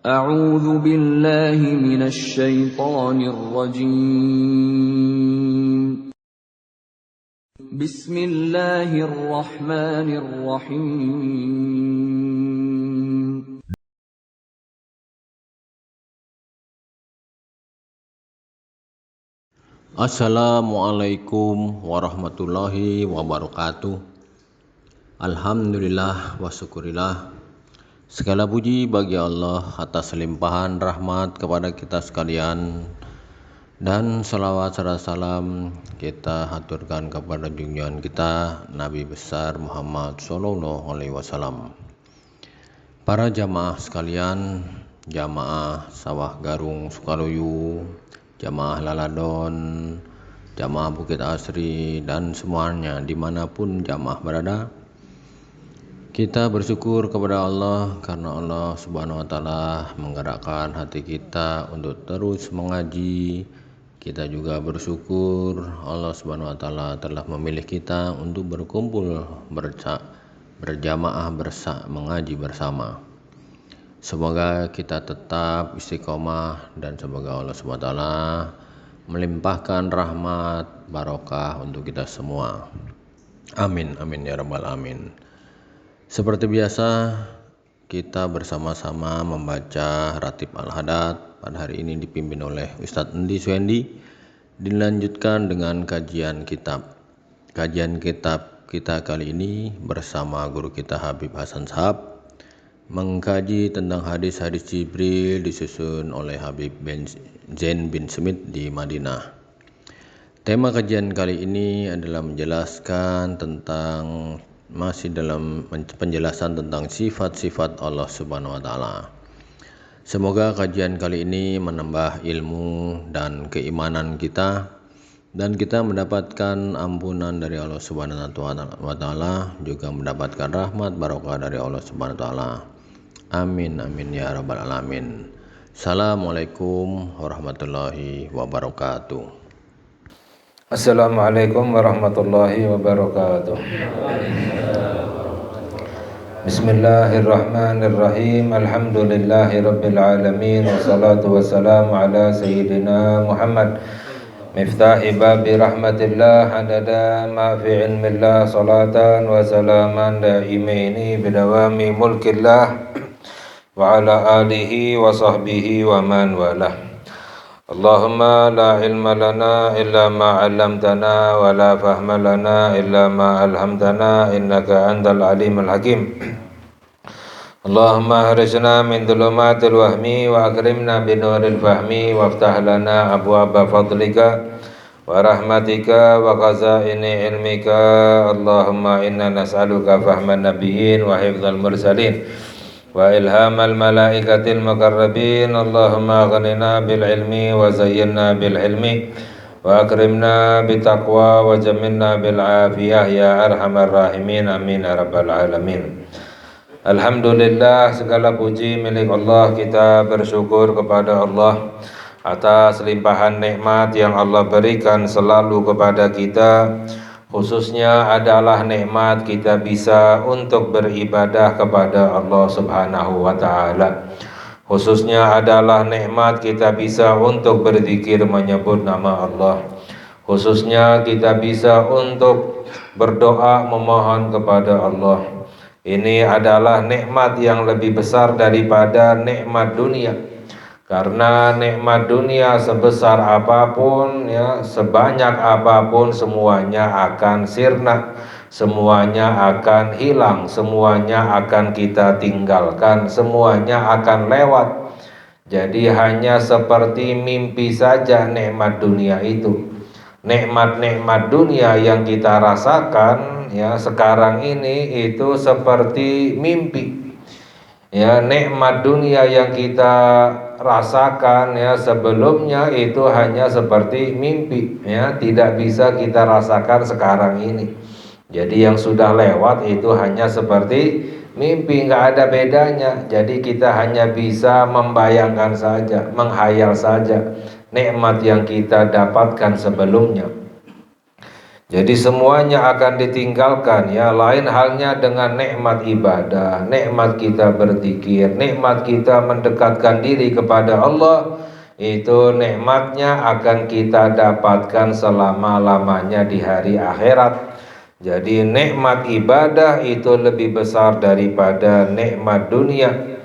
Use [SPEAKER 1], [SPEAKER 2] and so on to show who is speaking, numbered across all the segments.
[SPEAKER 1] أعوذ بالله من الشيطان الرجيم. بسم الله الرحمن الرحيم.
[SPEAKER 2] Assalamualaikum warahmatullahi wabarakatuh. Alhamdulillah wa syukurillah. Segala puji bagi Allah atas limpahan rahmat kepada kita sekalian. Dan salawat serta salam kita haturkan kepada junjungan kita Nabi besar Muhammad Sallallahu Alaihi Wasallam. Para jamaah sekalian, jamaah Sawah Garung Sukaluyu, jamaah Laladon, jamaah Bukit Asri, dan semuanya dimanapun jamaah berada, kita bersyukur kepada Allah karena Allah Subhanahu wa Ta'ala menggerakkan hati kita untuk terus mengaji. Kita juga bersyukur Allah Subhanahu wa Ta'ala telah memilih kita untuk berkumpul berjamaah mengaji bersama. Semoga kita tetap istiqomah dan semoga Allah SWT melimpahkan rahmat barokah untuk kita semua. Amin, amin ya rabbal alamin. Seperti biasa, kita bersama-sama membaca Ratib Al-Hadat. Pada hari ini dipimpin oleh Ustadz Endi Suendi. Dilanjutkan dengan kajian kitab. Kajian kitab kita kali ini bersama guru kita Habib Hasan Shahab, mengkaji tentang hadis-hadis Jibril disusun oleh Habib Zain bin Smith di Madinah. Tema kajian kali ini adalah menjelaskan tentang masih dalam penjelasan tentang sifat-sifat Allah Subhanahu wa Ta'ala. Semoga kajian kali ini menambah ilmu dan keimanan kita, dan kita mendapatkan ampunan dari Allah Subhanahu wa Ta'ala, juga mendapatkan rahmat barokah dari Allah Subhanahu wa Ta'ala. Amin, amin ya rabbal alamin. Assalamualaikum warahmatullahi wabarakatuh.
[SPEAKER 3] Assalamualaikum warahmatullahi wabarakatuh. Bismillahirrahmanirrahim. Alhamdulillahi rabbil alamin. Wassalatu wassalamu ala sayyidina Muhammad miftahi babi rahmatillah adada ma fi ilmillah. Salatan wa salaman daimaini bidawami mulkillah wa ala alihi wa sahbihi wa man walah. Allahumma la ilma lana illa ma 'allamtana wa la fahma lana illa ma alhamtana innaka antal alimul hakim. Allahumma harijna min dhulumatil wahmi wa akrimna binuril fahmi waftah lana abwaaba fadlika wa rahmatika wa khazaini ilmika. Allahumma inna nas'aluka fahman nabiyyin wa hifdzal mursalin wa ilhamal malaikatil muqarrabin. Allahumma aghnina bil ilmi wa zayyinna bil ilmi wa akrimna bit taqwa wa jammilna bil afiyah ya arhamar rahimin. Amin ya rabbal alamin. Alhamdulillah, segala puji milik Allah. Kita bersyukur kepada Allah atas limpahan nikmat yang Allah berikan selalu kepada kita. Khususnya adalah nikmat kita bisa untuk beribadah kepada Allah Subhanahu wa Ta'ala. Khususnya adalah nikmat kita bisa untuk berzikir menyebut nama Allah. Khususnya kita bisa untuk berdoa memohon kepada Allah. Ini adalah nikmat yang lebih besar daripada nikmat dunia. Karena nikmat dunia sebesar apapun, ya, sebanyak apapun, semuanya akan sirna, semuanya akan hilang, semuanya akan kita tinggalkan, semuanya akan lewat. Jadi hanya seperti mimpi saja nikmat dunia itu. Nikmat-nikmat dunia yang kita rasakan ya sekarang ini itu seperti mimpi. Ya, nikmat dunia yang kita rasakan ya sebelumnya itu hanya seperti mimpi, ya, tidak bisa kita rasakan sekarang ini. Jadi yang sudah lewat itu hanya seperti mimpi, nggak ada bedanya. Jadi kita hanya bisa membayangkan saja, menghayal saja nikmat yang kita dapatkan sebelumnya. Jadi semuanya akan ditinggalkan ya. Lain halnya dengan nikmat ibadah, nikmat kita berzikir, nikmat kita mendekatkan diri kepada Allah. Itu nikmatnya akan kita dapatkan selama-lamanya di hari akhirat. Jadi nikmat ibadah itu lebih besar daripada nikmat dunia.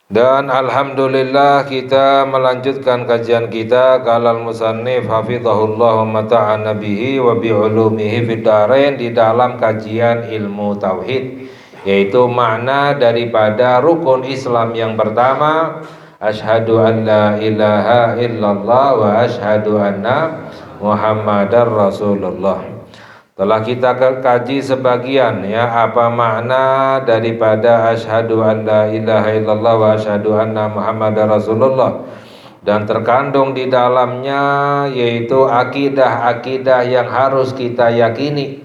[SPEAKER 3] Dan alhamdulillah kita melanjutkan kajian kita kalal musannif hafizahullah wa mata'ana bihi wa bi'ulumihi fid darain di dalam kajian ilmu tauhid, yaitu makna daripada rukun Islam yang pertama, asyhadu an la ilaha illallah wa asyhadu anna muhammadar rasulullah. Telah kita kaji sebagian ya, apa makna daripada asyhadu an la ilaha illallah wa asyhadu anna muhammadar rasulullah, dan terkandung di dalamnya yaitu akidah-akidah yang harus kita yakini,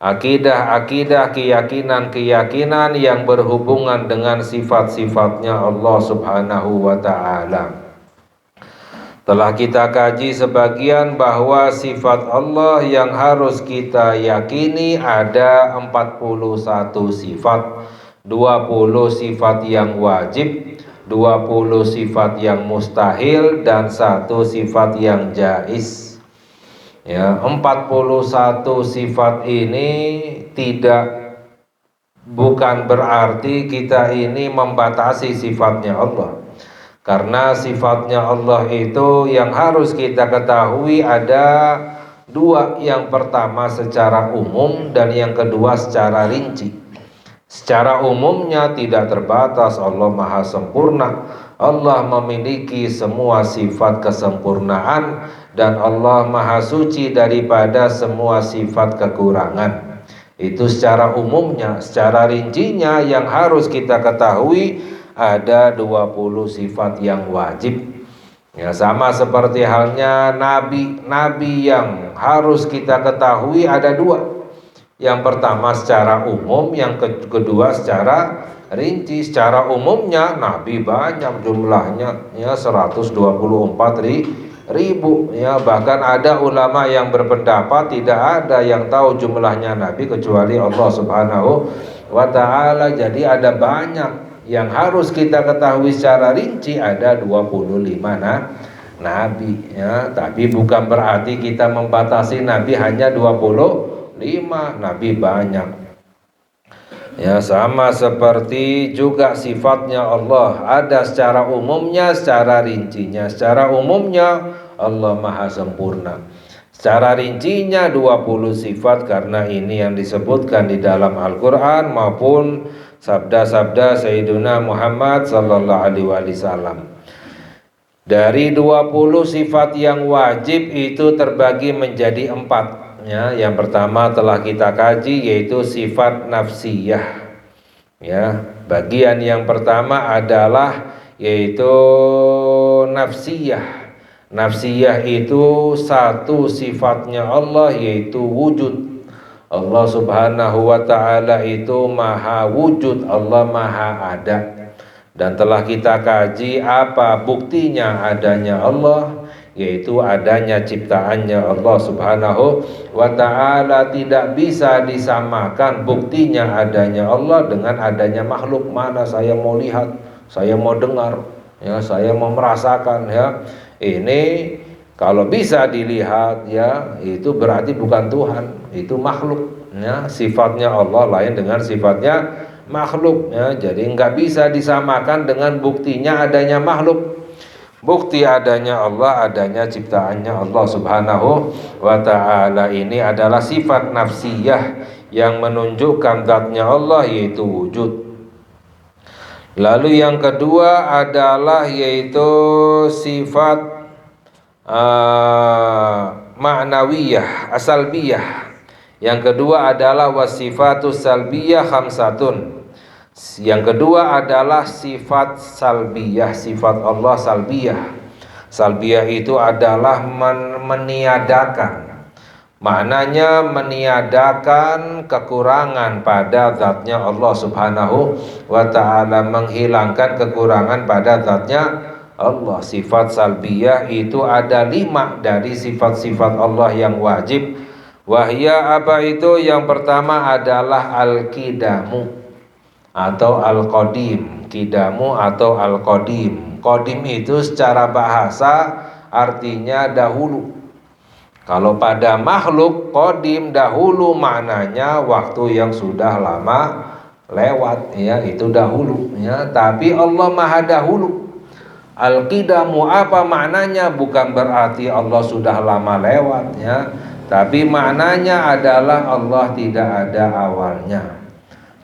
[SPEAKER 3] akidah-akidah, keyakinan-keyakinan yang berhubungan dengan sifat-sifatnya Allah Subhanahu wa ta'ala. Telah kita kaji sebagian bahwa sifat Allah yang harus kita yakini ada 41 sifat, 20 sifat yang wajib, 20 sifat yang mustahil, dan 1 sifat yang jaiz. Ya, 41 sifat ini bukan berarti kita ini membatasi sifatnya Allah. Karena sifatnya Allah itu yang harus kita ketahui ada 2. Yang pertama secara umum dan yang kedua secara rinci. Secara umumnya tidak terbatas, Allah maha sempurna, Allah memiliki semua sifat kesempurnaan, dan Allah maha suci daripada semua sifat kekurangan. Itu secara umumnya. Secara rincinya yang harus kita ketahui ada 20 sifat yang wajib. Ya, sama seperti halnya nabi yang harus kita ketahui ada 2. Yang pertama secara umum, yang kedua secara rinci. Secara umumnya nabi banyak jumlahnya ya, 124.000 ya. Bahkan ada ulama yang berpendapat tidak ada yang tahu jumlahnya nabi kecuali Allah Subhanahu wa ta'ala. Jadi ada banyak yang harus kita ketahui secara rinci, ada 25 nabi ya. Tapi bukan berarti kita membatasi nabi hanya 25, nabi banyak ya. Sama seperti juga sifatnya Allah, ada secara umumnya, secara rincinya. Secara umumnya Allah maha sempurna, secara rincinya 20 sifat, karena ini yang disebutkan di dalam Al-Quran maupun sabda-sabda Sayyiduna Muhammad sallallahu alaihi wasallam. Dari 20 sifat yang wajib itu terbagi menjadi 4 ya. Yang pertama telah kita kaji yaitu sifat nafsiyah ya. Bagian yang pertama adalah yaitu nafsiyah. Nafsiyah itu satu sifatnya Allah yaitu wujud. Allah Subhanahu wa ta'ala itu maha wujud, Allah maha ada. Dan telah kita kaji apa buktinya adanya Allah, yaitu adanya ciptaannya Allah Subhanahu wa ta'ala. Tidak bisa disamakan buktinya adanya Allah dengan adanya makhluk. Mana saya mau lihat, saya mau dengar ya, saya mau merasakan ya. Ini kalau bisa dilihat ya, itu berarti bukan Tuhan, itu makhluk ya. Sifatnya Allah lain dengan sifatnya makhluk ya. Jadi nggak bisa disamakan dengan buktinya adanya makhluk. Bukti adanya Allah, adanya ciptaannya Allah Subhanahu wa ta'ala ini adalah sifat nafsiyah yang menunjukkan zatnya Allah yaitu wujud. Lalu yang kedua adalah yaitu sifat ma'nawiyah, asalbiyah. Yang kedua adalah wasifatus salbiyah khamsatun. Yang kedua adalah sifat salbiyah, sifat Allah salbiyah. Salbiyah itu adalah meniadakan. Maknanya meniadakan kekurangan pada zatnya Allah Subhanahu wa ta'ala, menghilangkan kekurangan pada zatnya Allah. Sifat salbiyah itu ada 5 dari sifat-sifat Allah yang wajib. Wahya apa itu? Yang pertama adalah al-qidamu atau al-qadim. Qidamu atau al-qadim. Qadim itu secara bahasa artinya dahulu. Kalau pada makhluk, qadim dahulu maknanya waktu yang sudah lama lewat, ya, itu dahulu, ya. Tapi Allah maha dahulu. Al-qidamu apa maknanya? Bukan berarti Allah sudah lama lewat, ya. Tapi maknanya adalah Allah tidak ada awalnya.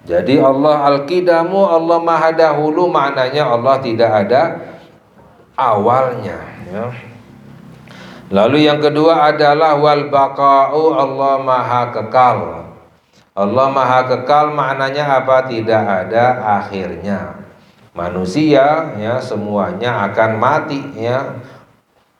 [SPEAKER 3] Jadi Allah al-qidamu, Allah maha dahulu, maknanya Allah tidak ada awalnya, ya. Lalu yang kedua adalah wal baqa'u, Allah maha kekal. Allah maha kekal maknanya apa? Tidak ada akhirnya. Manusia, ya, semuanya akan mati, ya.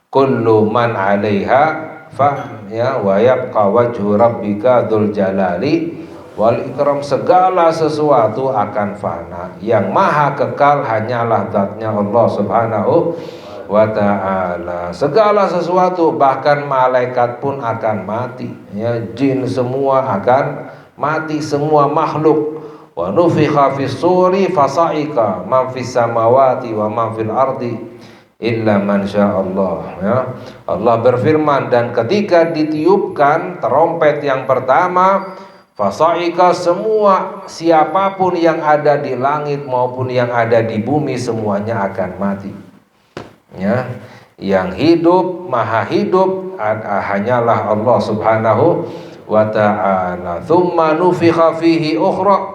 [SPEAKER 3] Kullu man 'alaiha fa, ya, wa yabqa wajhu rabbika dzul jalali wal ikram. Segala sesuatu akan fana. Yang maha kekal hanyalah zatnya Allah Subhanahu wa ta'ala. Segala sesuatu, bahkan malaikat pun akan mati, ya, jin semua akan mati, semua makhluk. Wa nufikha fis suri fasaika man fis samawati wa man fil ardi illa man sya'allah, ya. Allah berfirman, dan ketika ditiupkan trompet yang pertama, fasaika, semua siapapun yang ada di langit maupun yang ada di bumi semuanya akan mati, ya. Yang hidup, maha hidup hanyalah Allah Subhanahu wa ta'ala. Tsumma nufikha fihi ukhra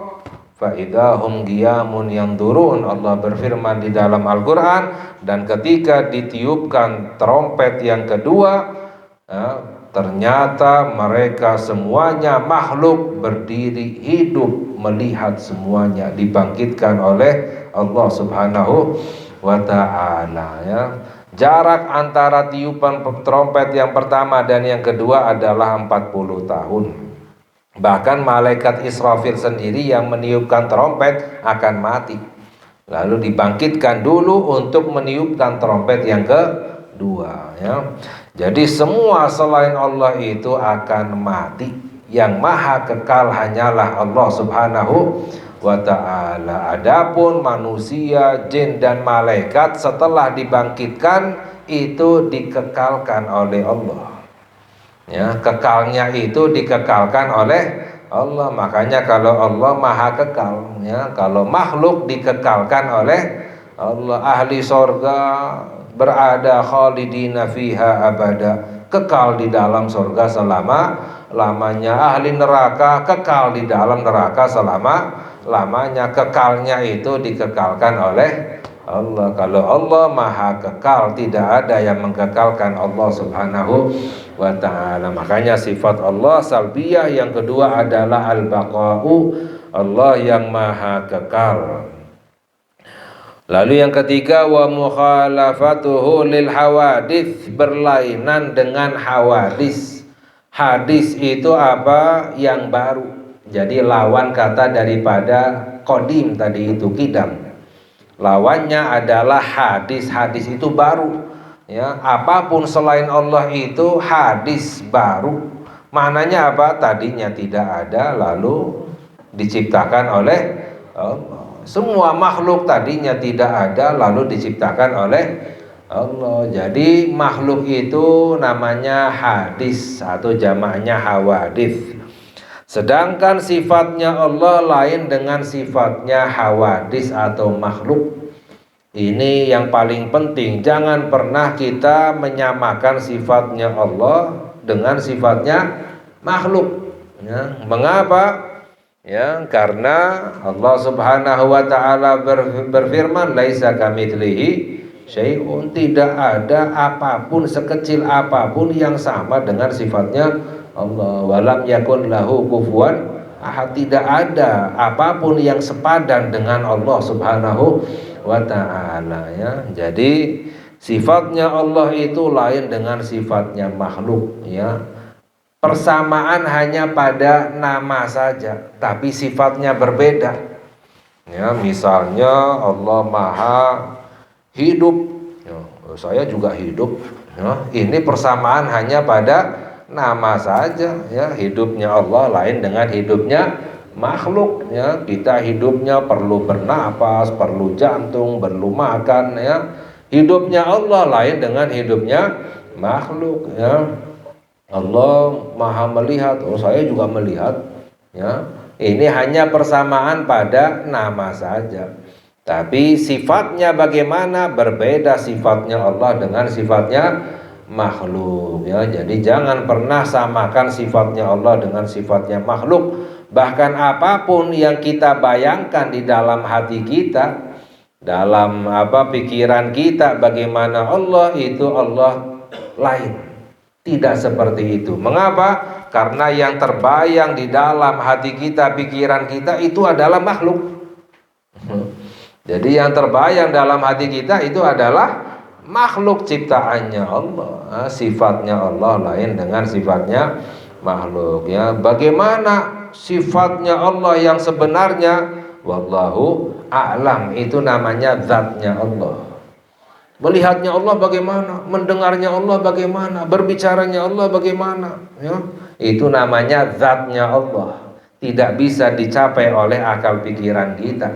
[SPEAKER 3] fa idahum qiyamun yanzurun. Allah berfirman di dalam Al-Qur'an, dan ketika ditiupkan trompet yang kedua, ya, ternyata mereka semuanya makhluk berdiri hidup melihat semuanya dibangkitkan oleh Allah Subhanahu wa ta'ala, ya. Jarak antara tiupan trompet yang pertama dan yang kedua adalah 40 tahun. Bahkan malaikat Israfil sendiri yang meniupkan trompet akan mati, lalu dibangkitkan dulu untuk meniupkan trompet yang kedua, ya. Jadi semua selain Allah itu akan mati. Yang maha kekal hanyalah Allah Subhanahu wa ta'ala. Adapun manusia, jin dan malaikat setelah dibangkitkan itu dikekalkan oleh Allah, ya. Kekalnya itu dikekalkan oleh Allah. Makanya kalau Allah maha kekal, ya, kalau makhluk dikekalkan oleh Allah. Ahli sorga berada khalidina fiha abada, kekal di dalam sorga selama-lamanya. Ahli neraka kekal di dalam neraka selama-lamanya. Kekalnya itu dikekalkan oleh Allah. Kalau Allah maha kekal, tidak ada yang mengkekalkan Allah Subhanahu wa ta'ala. Makanya sifat Allah salbiyah yang kedua adalah al-baqa'u, Allah yang maha kekal. Lalu yang ketiga wa mukhalafatuhu lil hawadits, berlainan dengan hawadis. Hadis itu apa? Yang baru. Jadi lawan kata daripada qadim tadi itu qidam. Lawannya adalah hadis. Hadis itu baru, ya. Apapun selain Allah itu hadis baru. Maknanya apa? Tadinya tidak ada lalu diciptakan oleh Allah. Semua makhluk tadinya tidak ada lalu diciptakan oleh Allah. Jadi makhluk itu namanya hadis atau jamaknya hawadits. Sedangkan sifatnya Allah lain dengan sifatnya hawadis atau makhluk. Ini yang paling penting. Jangan pernah kita menyamakan sifatnya Allah dengan sifatnya makhluk, ya. Mengapa? Ya, karena Allah Subhanahu wa ta'ala berfirman, laisa kamitslihi syai'un, tidak ada apapun sekecil apapun yang sama dengan sifatnya Allah. Walam yakun lahu kufuwan ahad, tidak ada apapun yang sepadan dengan Allah Subhanahu wa ta'ala, ya. Jadi sifatnya Allah itu lain dengan sifatnya makhluk, ya. Persamaan hanya pada nama saja, tapi sifatnya berbeda. Ya, misalnya Allah maha hidup, Ya, saya juga hidup. Ya, ini persamaan hanya pada nama saja. Ya, hidupnya Allah lain dengan hidupnya makhluk. Ya, kita hidupnya perlu bernapas, perlu jantung, perlu makan. Ya, hidupnya Allah lain dengan hidupnya makhluk. Ya, Allah maha melihat. Oh, saya juga melihat. Ya, ini hanya persamaan pada nama saja. Tapi sifatnya bagaimana? Berbeda sifatnya Allah dengan sifatnya makhluk. Ya, jadi jangan pernah samakan sifatnya Allah dengan sifatnya makhluk. Bahkan apapun yang kita bayangkan di dalam hati kita, dalam pikiran kita, bagaimana Allah itu Allah lain. Tidak seperti itu. Mengapa? Karena yang terbayang di dalam hati kita, pikiran kita itu adalah makhluk. Jadi yang terbayang dalam hati kita itu adalah makhluk ciptaannya Allah. Sifatnya Allah lain dengan sifatnya makhluk. Ya, bagaimana sifatnya Allah yang sebenarnya? Wallahu a'lam. Itu namanya zatnya Allah. Melihatnya Allah bagaimana, mendengarnya Allah bagaimana, berbicaranya Allah bagaimana, ya? Itu namanya zatnya Allah. Tidak bisa dicapai oleh akal pikiran kita.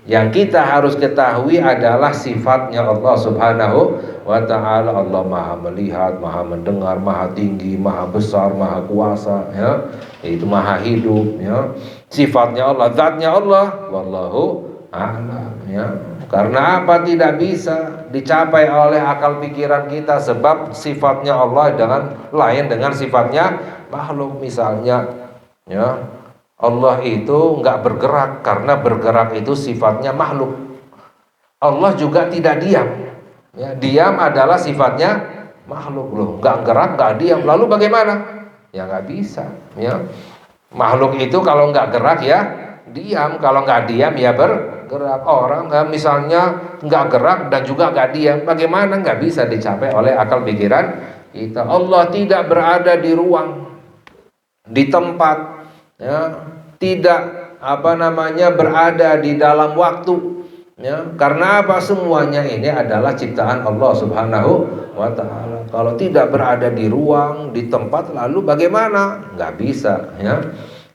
[SPEAKER 3] Yang kita harus ketahui adalah sifatnya Allah Subhanahu wa ta'ala. Allah maha melihat, maha mendengar, maha tinggi, maha besar, maha kuasa, ya? Itu maha hidup, ya? Sifatnya Allah, zatnya Allah, wallahu a'lam, ya. Karena apa? Tidak bisa dicapai oleh akal pikiran kita, sebab sifatnya Allah lain dengan sifatnya makhluk. Misalnya, ya, Allah itu nggak bergerak karena bergerak itu sifatnya makhluk. Allah juga tidak diam. Ya, diam adalah sifatnya makhluk. Loh, nggak gerak, nggak diam. Lalu bagaimana? Ya nggak bisa. Ya, makhluk itu kalau nggak gerak ya diam, kalau nggak diam ya bergerak. Orang misalnya nggak gerak dan juga nggak diam, bagaimana? Nggak bisa dicapai oleh akal pikiran kita. Allah tidak berada di ruang, di tempat, ya, tidak berada di dalam waktu, ya. Karena apa? Semuanya ini adalah ciptaan Allah Subhanahu wa ta'ala. Kalau tidak berada di ruang, di tempat, lalu bagaimana? Nggak bisa, ya,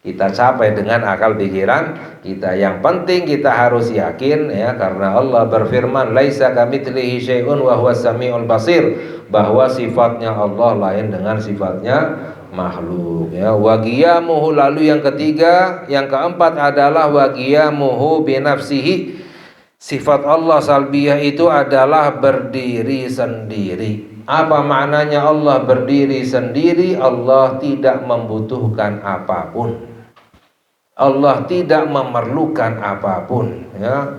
[SPEAKER 3] kita capai dengan akal pikiran kita. Yang penting kita harus yakin, ya, karena Allah berfirman, laisa kamitslihi syai'un wa huwas samiul basir, bahwa sifatnya Allah lain dengan sifatnya makhluk, ya. Wa qiyamuhu, lalu yang ketiga, yang keempat adalah wa qiyamuhu bi nafsihi. Sifat Allah salbiyah itu adalah berdiri sendiri. Apa maknanya Allah berdiri sendiri? Allah tidak membutuhkan apapun. Allah tidak memerlukan apapun, ya.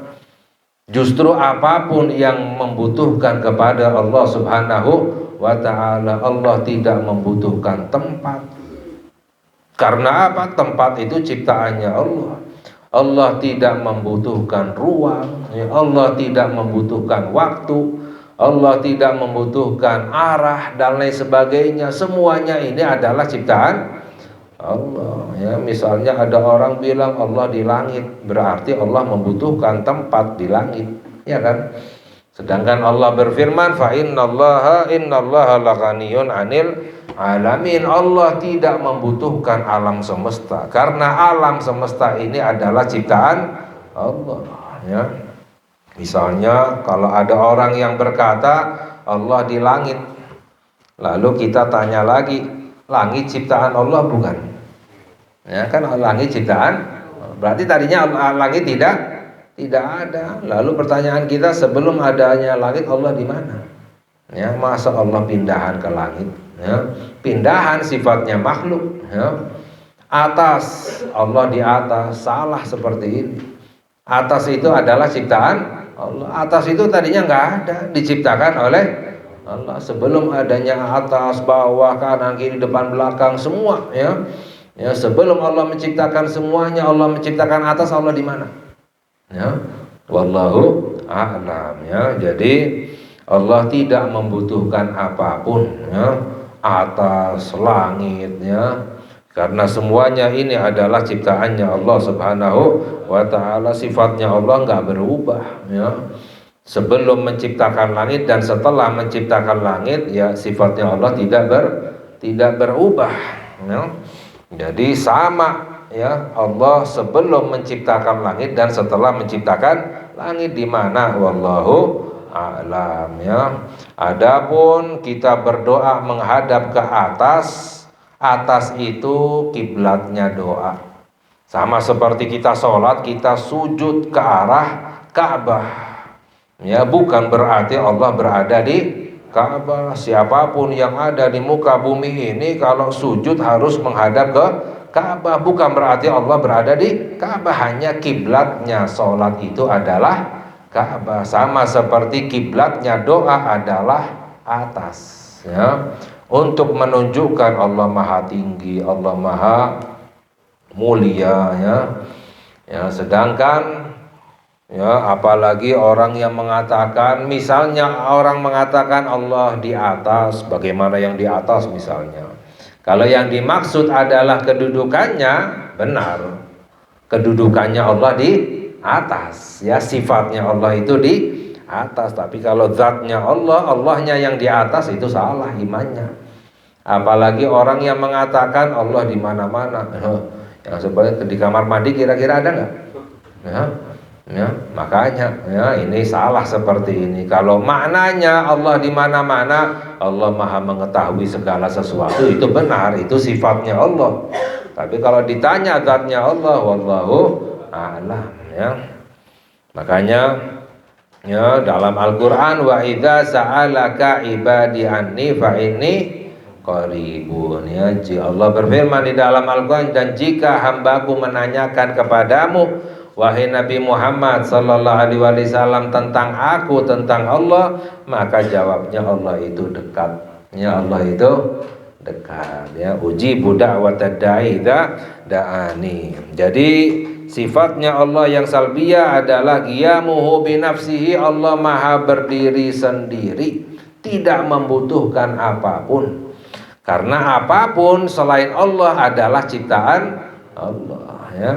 [SPEAKER 3] Justru apapun yang membutuhkan kepada Allah Subhanahu wa ta'ala. Allah tidak membutuhkan tempat. Karena apa? Tempat itu ciptaannya Allah. Allah tidak membutuhkan ruang, ya. Allah tidak membutuhkan waktu. Allah tidak membutuhkan arah dan lain sebagainya. Semuanya ini adalah ciptaan Allah, ya. Misalnya ada orang bilang Allah di langit, berarti Allah membutuhkan tempat di langit, ya kan? Sedangkan Allah berfirman, fa innallaha laghaniyun 'anil alamin. Allah tidak membutuhkan alam semesta, karena alam semesta ini adalah ciptaan Allah, ya. Misalnya kalau ada orang yang berkata Allah di langit, lalu kita tanya lagi, langit ciptaan Allah bukan? Ya kan, langit ciptaan, berarti tadinya langit tidak ada. Lalu pertanyaan kita, sebelum adanya langit Allah di mana? Ya, masa Allah pindahan ke langit? Ya, pindahan sifatnya makhluk, ya. Atas, Allah di atas, salah seperti ini. Atas itu adalah ciptaan Allah. Atas itu tadinya nggak ada, diciptakan oleh Allah. Sebelum adanya atas, bawah, kanan, kiri, depan, belakang, semua, ya. Ya, sebelum Allah menciptakan semuanya, Allah menciptakan atas, Allah di mana? Ya, wallahu a'lam, ya. Jadi Allah tidak membutuhkan apapun, ya, atas, langit, ya. Karena semuanya ini adalah ciptaannya Allah Subhanahu wa ta'ala. Sifatnya Allah nggak berubah, ya. sebelum menciptakan langit dan setelah menciptakan langit, ya sifatnya Allah tidak berubah, ya. Jadi sama, ya, Allah sebelum menciptakan langit dan setelah menciptakan langit, di mana wallahu a'lam, ya. Adapun kita berdoa menghadap ke atas itu kiblatnya doa. Sama seperti kita sholat, kita sujud ke arah Ka'bah, ya, bukan berarti Allah berada di Ka'bah. Siapapun yang ada di muka bumi ini kalau sujud harus menghadap ke Ka'bah, bukan berarti Allah berada di Ka'bah, hanya kiblatnya sholat itu adalah Ka'bah. Sama seperti kiblatnya doa adalah atas, ya, untuk menunjukkan Allah maha tinggi, Allah maha mulia, ya. Ya, sedangkan, ya, apalagi orang yang mengatakan, misalnya orang mengatakan Allah di atas, bagaimana yang di atas misalnya. Kalau yang dimaksud adalah kedudukannya, benar. Kedudukannya Allah di atas, ya, sifatnya Allah itu di atas. Tapi kalau zatnya Allah, Allahnya yang di atas, itu salah imannya. Apalagi orang yang mengatakan Allah di mana-mana. Yang sebenarnya di kamar mandi kira-kira ada nggak? Ya. Ya, makanya, ya, ini salah seperti ini. Kalau maknanya Allah di mana-mana, Allah maha mengetahui segala sesuatu, itu benar, itu sifatnya Allah. Tapi kalau ditanya zatnya Allah, wallahu a'lam, ya. Makanya, ya, dalam Al-Qur'an, wa idza sa'alaka ibadi anni fa inni qaribun, ya. Allah berfirman di dalam Al-Qur'an, dan jika hambaku menanyakan kepadamu, wahai Nabi Muhammad sallallahu alaihi wasallam, tentang aku, tentang Allah, maka jawabnya Allah itu dekat. Ya, Allah itu dekat, ya. Ujibu da'watad da'i idza da'ani. Jadi sifatnya Allah yang salbiyah adalah qiyamuhu binafsihi, Allah maha berdiri sendiri, tidak membutuhkan apapun. Karena apapun selain Allah adalah ciptaan Allah, ya.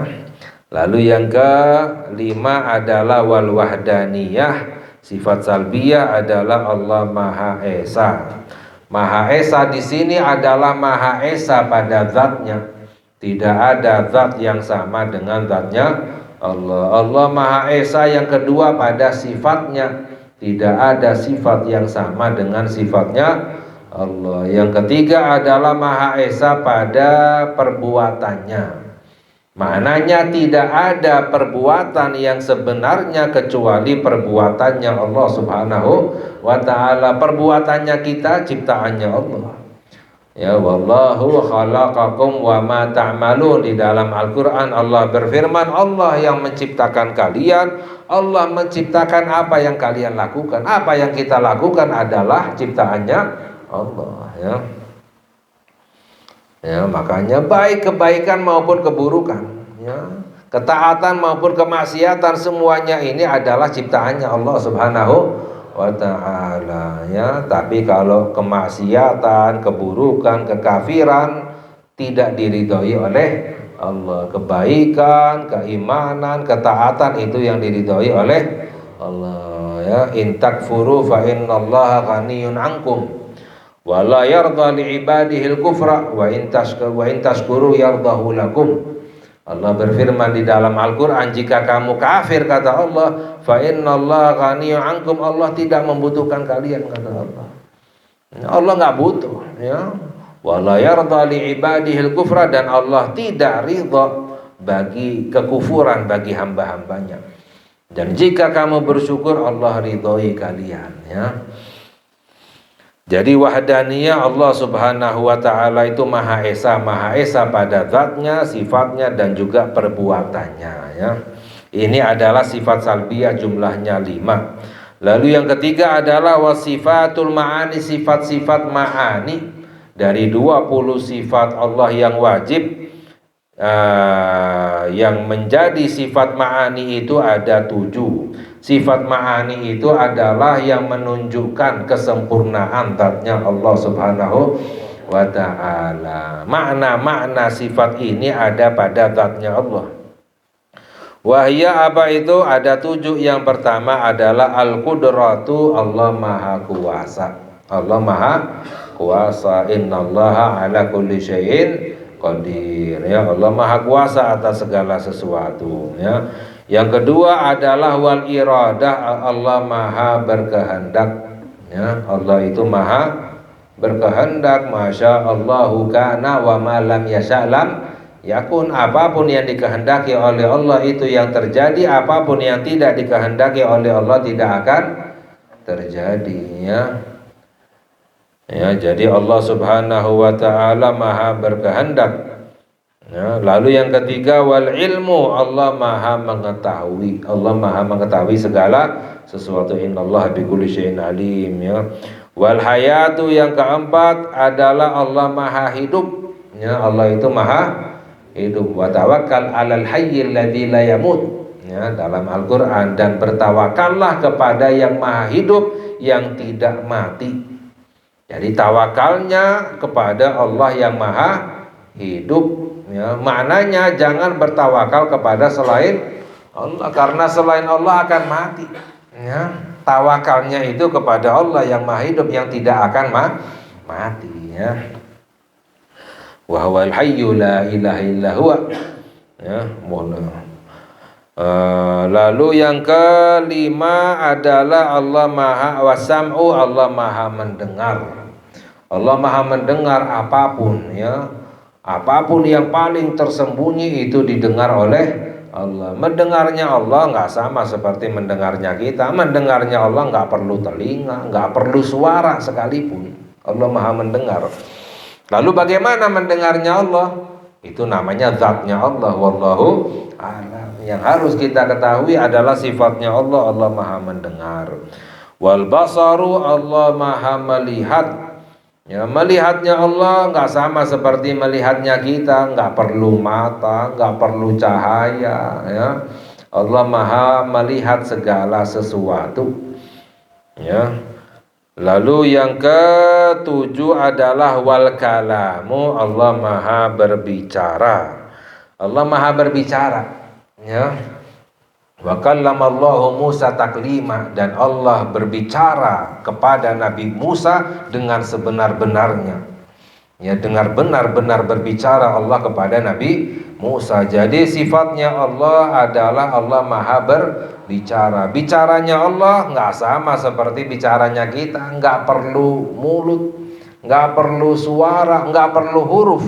[SPEAKER 3] Lalu yang kelima adalah wal wahdaniyah. Sifat salbiyah adalah Allah Maha Esa. Maha Esa di sini adalah Maha Esa pada zatnya. Tidak ada zat yang sama dengan zatnya Allah. Allah Maha Esa yang kedua pada sifatnya. Tidak ada sifat yang sama dengan sifatnya Allah. Yang ketiga adalah Maha Esa pada perbuatannya. Maknanya tidak ada perbuatan yang sebenarnya kecuali perbuatannya Allah Subhanahu wa ta'ala. Perbuatannya kita ciptaannya Allah. Ya, wallahu khalaqakum wa ma ta'malun. Di dalam Al-Qur'an Allah berfirman, Allah yang menciptakan kalian, Allah menciptakan apa yang kalian lakukan. Apa yang kita lakukan adalah ciptaannya Allah, ya. Ya, makanya baik kebaikan maupun keburukan, ya, ketaatan maupun kemaksiatan, semuanya ini adalah ciptaannya Allah Subhanahu wa ta'ala, ya. Tapi kalau kemaksiatan, keburukan, kekafiran tidak diridhoi oleh Allah. Kebaikan, keimanan, ketaatan itu yang diridhoi oleh Allah, ya. In takfuru fa innallaha ghaniyun ankum wa la yarda li ibadihil kufra wa in tashkuru yardahu lakum. Allah berfirman di dalam Al-Qur'an, jika kamu kafir, kata Allah, fa innallaha ghaniyun ankum, Allah tidak membutuhkan kalian, kata Allah. Allah enggak butuh, ya. Wa la yarda li ibadihil kufra, dan Allah tidak ridha bagi kekufuran bagi hamba-hambanya. Dan jika kamu bersyukur, Allah ridhoi kalian, ya. Jadi wahdaniyah Allah Subhanahu wa ta'ala itu Maha Esa pada zatnya, sifatnya, dan juga perbuatannya, ya. Ini adalah sifat salbiyah, jumlahnya 5. Lalu yang ketiga adalah wasifatul ma'ani, sifat-sifat ma'ani. Dari 20 sifat Allah yang wajib, yang menjadi sifat ma'ani itu ada 7. Sifat ma'ani itu adalah yang menunjukkan kesempurnaan zatnya Allah Subhanahu wa ta'ala. Makna-makna sifat ini ada pada zatnya Allah. Wahia apa itu? Ada 7. Yang pertama adalah al-qudratu, Allah maha kuasa. Allah maha kuasa. Innallaha ala kulli syai'in qadir. Ya, Allah maha kuasa atas segala sesuatu. Ya. Yang kedua adalah wal iradah, Allah maha berkehendak. Ya, Allah itu maha berkehendak. Masya Allahu kana wa ma lam yasha'lam yakun. Apapun yang dikehendaki oleh Allah itu yang terjadi, apapun yang tidak dikehendaki oleh Allah tidak akan terjadi. Ya, jadi Allah Subhanahu wa taala maha berkehendak. Ya, lalu yang ketiga wal ilmu, Allah maha mengetahui. Allah maha mengetahui segala sesuatu. Innallaha bikulli syai'in alim. Ya. Wal hayatu, yang keempat adalah Allah maha hidup. Ya, Allah itu maha hidup. Wa tawakkal 'alal hayyil ladzi la yamut. Ya, dalam Al-Qur'an, dan bertawakallah kepada yang maha hidup yang tidak mati. Jadi tawakalnya kepada Allah yang maha hidup. Ya, maknanya jangan bertawakal kepada selain Allah, karena selain Allah akan mati. Ya, tawakalnya itu kepada Allah yang maha hidup yang tidak akan mati. Ya. Wa huwal hayyu la ilaha illa huwa. Ya, lalu yang kelima adalah Allah maha wasam'u, Allah maha mendengar. Allah maha mendengar apapun. Ya, apapun yang paling tersembunyi itu didengar oleh Allah. Mendengarnya Allah nggak sama seperti mendengarnya kita. Mendengarnya Allah nggak perlu telinga, nggak perlu suara sekalipun. Allah maha mendengar. Lalu bagaimana mendengarnya Allah? Itu namanya zatnya Allah. Wallahu a'lam. Yang harus kita ketahui adalah sifatnya Allah. Allah maha mendengar. Wal basaru, Allah maha melihat. Ya, melihatnya Allah nggak sama seperti melihatnya kita. Nggak perlu mata, nggak perlu cahaya. Ya. Allah maha melihat segala sesuatu. Ya. Lalu yang ketujuh adalah wal kalamu, Allah maha berbicara. Allah maha berbicara. Ya. Wa kallamallahu Musa taklima, dan Allah berbicara kepada Nabi Musa dengan sebenar-benarnya. Ya, dengar benar-benar berbicara Allah kepada Nabi Musa. Jadi sifatnya Allah adalah Allah maha berbicara. Bicaranya Allah nggak sama seperti bicaranya kita. Nggak perlu mulut, nggak perlu suara, nggak perlu huruf.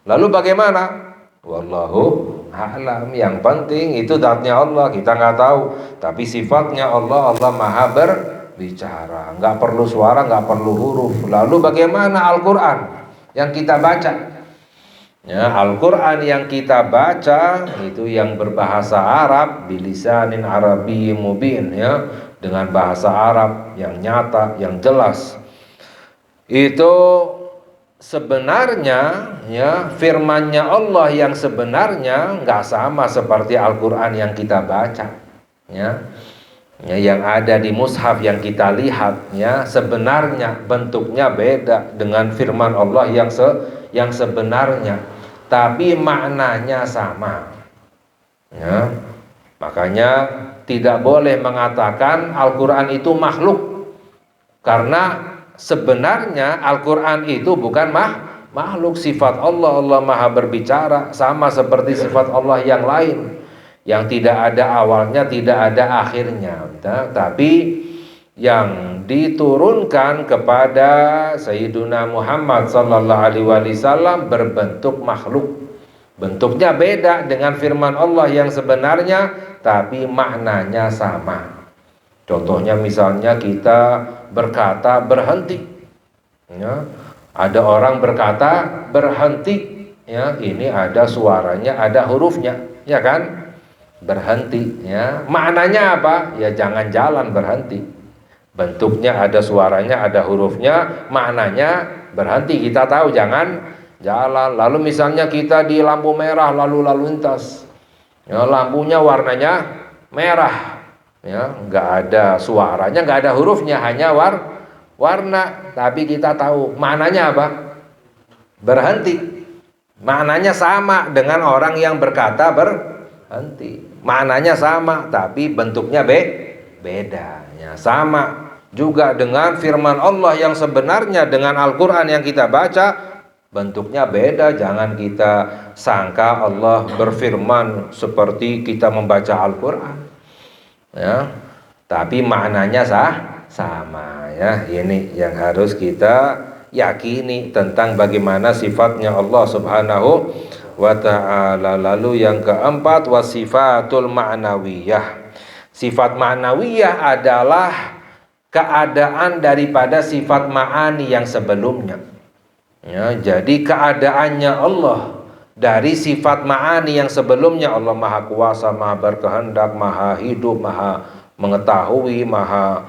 [SPEAKER 3] Lalu bagaimana? Wallahu a'lam. Yang penting itu zatnya Allah, kita nggak tahu, tapi sifatnya Allah, Allah maha berbicara. Nggak perlu suara, nggak perlu huruf. Lalu bagaimana Al-Quran yang kita baca? Ya, Al-Quran yang kita baca itu yang berbahasa Arab, bilisanin Arabiyyin mubin, ya, dengan bahasa Arab yang nyata, yang jelas. Itu sebenarnya, ya, firmannya Allah yang sebenarnya nggak sama seperti Al-Quran yang kita baca. Ya. Ya, yang ada di mushaf yang kita lihat, ya, sebenarnya bentuknya beda dengan firman Allah yang sebenarnya, tapi maknanya sama. Ya. Makanya tidak boleh mengatakan Al-Quran itu makhluk, karena sebenarnya Al-Quran itu bukan makhluk. Sifat Allah, Allah maha berbicara, sama seperti sifat Allah yang lain, yang tidak ada awalnya, tidak ada akhirnya. Tapi yang diturunkan kepada Sayyiduna Muhammad sallallahu alaihi wasallam berbentuk makhluk. Bentuknya beda dengan firman Allah yang sebenarnya, tapi maknanya sama. Contohnya misalnya kita berkata berhenti. Ya, ada orang berkata berhenti. Ya, ini ada suaranya, ada hurufnya, ya kan? Berhenti. Ya, maknanya apa? Ya jangan jalan, berhenti. Bentuknya ada suaranya, ada hurufnya, maknanya berhenti. Kita tahu jangan jalan. Lalu misalnya kita di lampu merah lalu lintas. Ya, lampunya warnanya merah. Ya, nggak ada suaranya, nggak ada hurufnya, hanya warna. Tapi kita tahu maknanya apa? Berhenti. Maknanya sama dengan orang yang berkata henti. Maknanya sama tapi bentuknya beda. Ya, sama juga dengan firman Allah yang sebenarnya dengan Al-Quran yang kita baca bentuknya beda. Jangan kita sangka Allah berfirman seperti kita membaca Al-Quran, ya, tapi maknanya sama, ya. Ini yang harus kita yakini tentang bagaimana sifatnya Allah Subhanahu wa ta'ala. Lalu yang keempat, wasifatul ma'nawiyah. Sifat ma'nawiyah adalah keadaan daripada sifat ma'ani yang sebelumnya, ya. Jadi keadaannya Allah dari sifat ma'ani yang sebelumnya, Allah maha kuasa, maha berkehendak, maha hidup, maha mengetahui, maha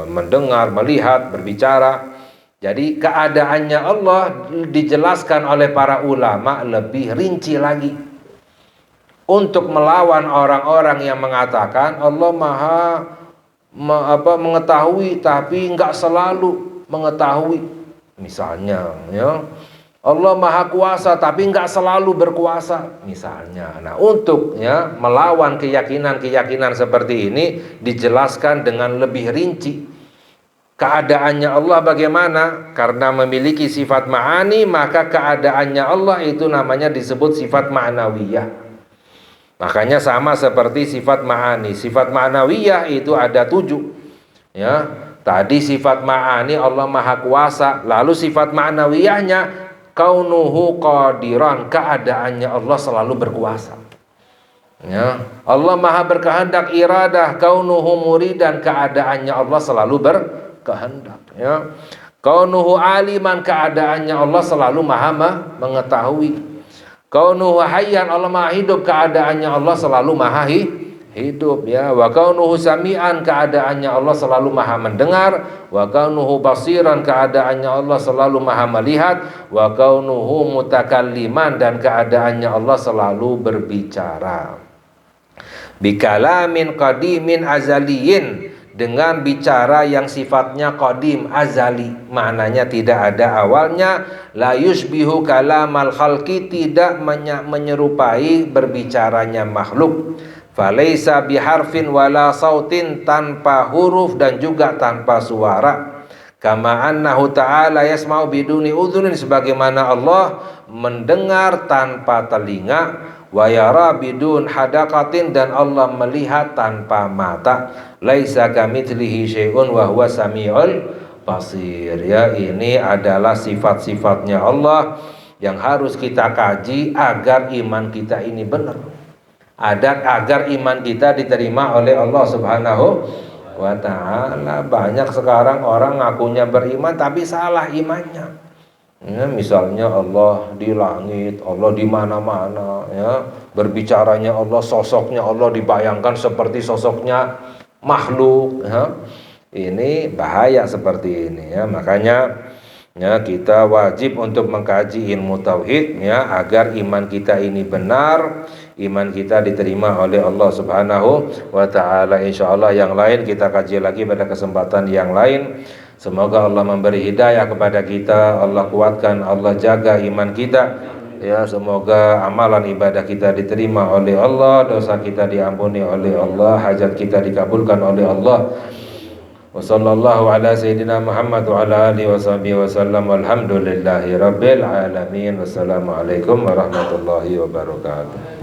[SPEAKER 3] mendengar, melihat, berbicara. Jadi keadaannya Allah dijelaskan oleh para ulama lebih rinci lagi untuk melawan orang-orang yang mengatakan Allah maha mengetahui tapi enggak selalu mengetahui. Misalnya, ya, Allah maha kuasa tapi enggak selalu berkuasa, misalnya. Nah, untuk, ya, melawan keyakinan-keyakinan seperti ini dijelaskan dengan lebih rinci. Keadaannya Allah bagaimana? Karena memiliki sifat ma'ani, maka keadaannya Allah itu namanya disebut sifat ma'nawiyah. Makanya sama seperti sifat ma'ani. Sifat ma'nawiyah itu ada 7, ya. Tadi sifat ma'ani Allah maha kuasa. Lalu sifat ma'nawiyahnya kaunuhu qadiran, keadaannya Allah selalu berkuasa, ya. Allah maha berkehendak, iradah, kaunuhu muridan, keadaannya Allah selalu berkehendak, ya. Kaunuhu aliman, keadaannya Allah selalu maha mengetahui. Kaunuhu hayyan, Allah maha hidup, keadaannya Allah selalu maha hidup, ya. Wa kaunuhu sami'an, keadaannya Allah selalu maha mendengar. Wa kaunuhu basiran, keadaannya Allah selalu maha melihat. Wa kaunuhu mutakalliman, dan keadaannya Allah selalu berbicara. Bikalamin qadimin azaliyin, dengan bicara yang sifatnya qadim, azali, maknanya tidak ada awalnya. La yushbihu kalamal khalqi, tidak menyerupai berbicaranya makhluk. Falaisa biharfin wala sautin, tanpa huruf dan juga tanpa suara. Kama annahu ta'ala yasma'u biduni udhunin, sebagaimana Allah mendengar tanpa telinga. Wa yara bidun hadaqatin, dan Allah melihat tanpa mata. Laisa kamitslihi syai'un wa huwa samiul basir, ya. Ini adalah sifat-sifatnya Allah yang harus kita kaji agar iman kita ini benar, agar iman kita diterima oleh Allah Subhanahu wa ta'ala. Banyak sekarang orang ngakunya beriman tapi salah imannya, ya. Misalnya Allah di langit, Allah di mana-mana, ya. Berbicaranya Allah, sosoknya Allah dibayangkan seperti sosoknya makhluk, ya. Ini bahaya seperti ini, ya. Makanya, ya, kita wajib untuk mengkaji ilmu tauhid, ya, agar iman kita ini benar, iman kita diterima oleh Allah Subhanahu wa ta'ala. Insyaallah yang lain kita kaji lagi pada kesempatan yang lain. Semoga Allah memberi hidayah kepada kita, Allah kuatkan, Allah jaga iman kita, ya. Semoga amalan ibadah kita diterima oleh Allah, dosa kita diampuni oleh Allah, hajat kita dikabulkan oleh Allah. Wassallallahu ala sayyidina Muhammad wa ala alihi washabihi wasallam. Walhamdulillahi rabbil alamin. Wassalamualaikum warahmatullahi wabarakatuh.